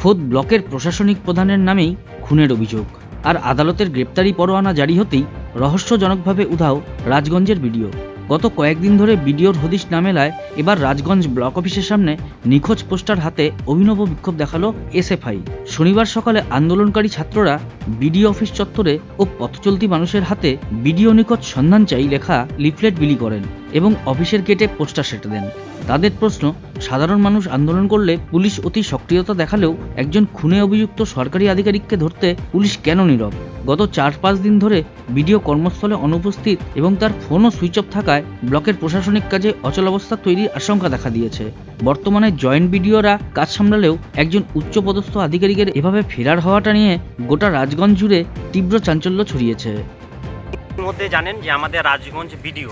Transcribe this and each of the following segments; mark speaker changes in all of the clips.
Speaker 1: খোদ ব্লকের প্রশাসনিক প্রধানের নামেই খুনের অভিযোগ। আর আদালতের গ্রেপ্তারি পরোয়ানা জারি হতেই রহস্যজনকভাবে উধাও রাজগঞ্জের বিডিও। গত কয়েকদিন ধরে বিডিওর হদিশ না মেলায় এবার রাজগঞ্জ ব্লক অফিসের সামনে নিখোঁজ পোস্টার হাতে অভিনব বিক্ষোভ দেখালো এসএফআই। শনিবার সকালে আন্দোলনকারী ছাত্ররা বিডিও অফিস চত্বরে ও পথচলতি মানুষের হাতে বিডিও নিখোঁজ সন্ধান চাই লেখা লিফলেট বিলি করেন এবং অফিসের গেটে পোস্টার সেঁটে দেন। তাদের প্রশ্ন, সাধারণ মানুষ আন্দোলন করলে পুলিশ অতি সক্রিয়তা দেখালেও একজন খুনে অভিযুক্ত সরকারি আধিকারিককে ধরতে পুলিশ কেন নীরব? গত 4-5 দিন ধরে বিডিও কর্মস্থলে অনুপস্থিত এবং তার ফোনও সুইচ অফ থাকায় ব্লকের প্রশাসনিক কাজে অচলাবস্থা তৈরির আশঙ্কা দেখা দিয়েছে। বর্তমানে জয়েন্ট বিডিওরা কাজ সামলালেও একজন উচ্চপদস্থ আধিকারিকের এভাবে ফেরার হওয়াটা নিয়ে গোটা রাজগঞ্জ জুড়ে তীব্র চাঞ্চল্য ছড়িয়েছে।
Speaker 2: মধ্যে জানেন যে আমাদের রাজগঞ্জ বিডিও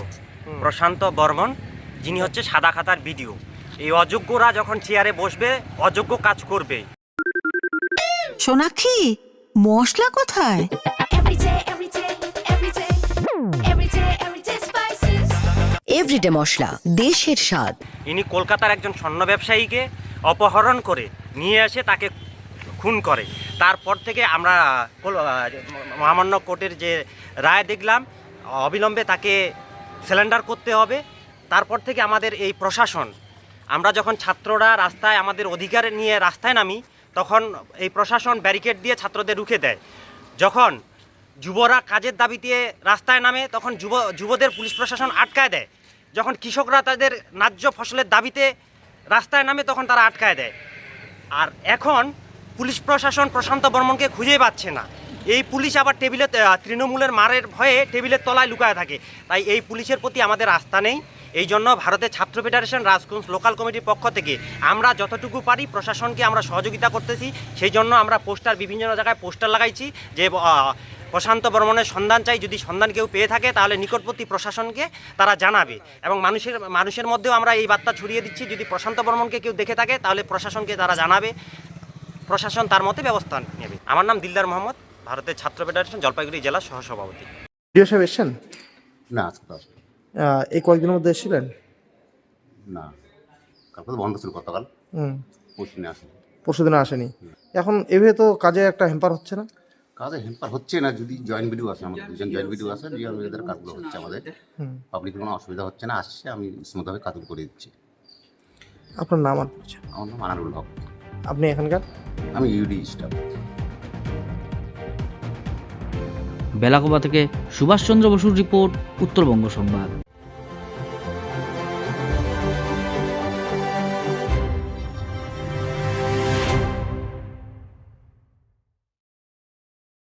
Speaker 2: প্রশান্ত বর্মন, যিনি হচ্ছে সাদা খাতার বিডিও। এই অযোগ্যরা যখন চেয়ারে বসবে অযোগ্য কাজ করবে।
Speaker 3: সোনাক্ষী, মশলা কোথায়? এভরিডে মশলা, দেশের স্বাদ।
Speaker 2: ইনি কলকাতার একজন স্বর্ণ ব্যবসায়ীকে অপহরণ করে নিয়ে এসে তাকে খুন করে। তারপর থেকে আমরা মহামান্য কোর্টের যে রায় দেখলাম, অবিলম্বে তাকে সারেন্ডার করতে হবে। তারপর থেকে আমাদের এই প্রশাসন, আমরা যখন ছাত্ররা রাস্তায় আমাদের অধিকার নিয়ে রাস্তায় নামি, তখন এই প্রশাসন ব্যারিকেড দিয়ে ছাত্রদের রুখে দেয়। যখন যুবরা কাজের দাবিতে রাস্তায় নামে, তখন যুবদের পুলিশ প্রশাসন আটকায় দেয়। যখন কৃষকরা তাদের ন্যায্য ফসলের দাবিতে রাস্তায় নামে, তখন তারা আটকায় দেয়। আর এখন পুলিশ প্রশাসন প্রশান্ত বর্মনকে খুঁজেই পাচ্ছে না। এই পুলিশ আবার তৃণমূলের মারের ভয়ে টেবিলের তলায় লুকায় থাকে। তাই এই পুলিশের প্রতি আমাদের আস্থা নেই। এই জন্য ভারতের ছাত্র ফেডারেশন রাজগঞ্জ লোকাল কমিটির পক্ষ থেকে আমরা যতটুকু পারি প্রশাসনকে আমরা সহযোগিতা করতেছি। সেই জন্য আমরা বিভিন্ন জায়গায় পোস্টার লাগাইছি যে প্রশান্ত বর্মনের সন্ধান চাই। যদি সন্ধান কেউ পেয়ে থাকে তাহলে নিকটবর্তী প্রশাসনকে তারা জানাবে। এবং মানুষের মধ্যেও আমরা এই বার্তা ছড়িয়ে দিচ্ছি, যদি প্রশান্ত বর্মনকে কেউ দেখে থাকে তাহলে প্রশাসনকে তারা জানাবে, প্রশাসন তার মতে ব্যবস্থা নেবে। আমার নাম দিলদার মোহাম্মদ, ভারতের ছাত্র ফেডারেশন জলপাইগুড়ি জেলা সহসভাপতি।
Speaker 4: বিডিও সাহেব এসেছেন?
Speaker 5: না, আজকে তো আসেনি।
Speaker 4: এই কয়েকদিনের মধ্যে এসেছিলেন?
Speaker 5: না, কালকে তো বন্ধ ছিল, গতকাল পরশুদিনে আসেনি।
Speaker 4: পরশুদিনে আসেনি। এখন এভাবে তো কাজে একটা হেম্পার হচ্ছে না?
Speaker 5: কাজে হেল্পার হচ্ছে না, যদি জয়েন্ট ভিডিও আসে, আমাদের দুজন জয়েন্ট ভিডিও আছে, এদের কাজগুলো হচ্ছে, আমাদের পাবলিকের কোনো অসুবিধা হচ্ছে না। আসছে, আমি স্মুথভাবে কাজগুলো করে দিচ্ছি।
Speaker 4: আপনার নাম আর পরিচয়?
Speaker 5: আমার নাম আনারুল হক।
Speaker 4: আপনি এখানকার?
Speaker 5: আমি ইউডি স্টাফ।
Speaker 1: বেলাকোবা থেকে সুভাষচন্দ্র বসুর রিপোর্ট, উত্তরবঙ্গ সংবাদ।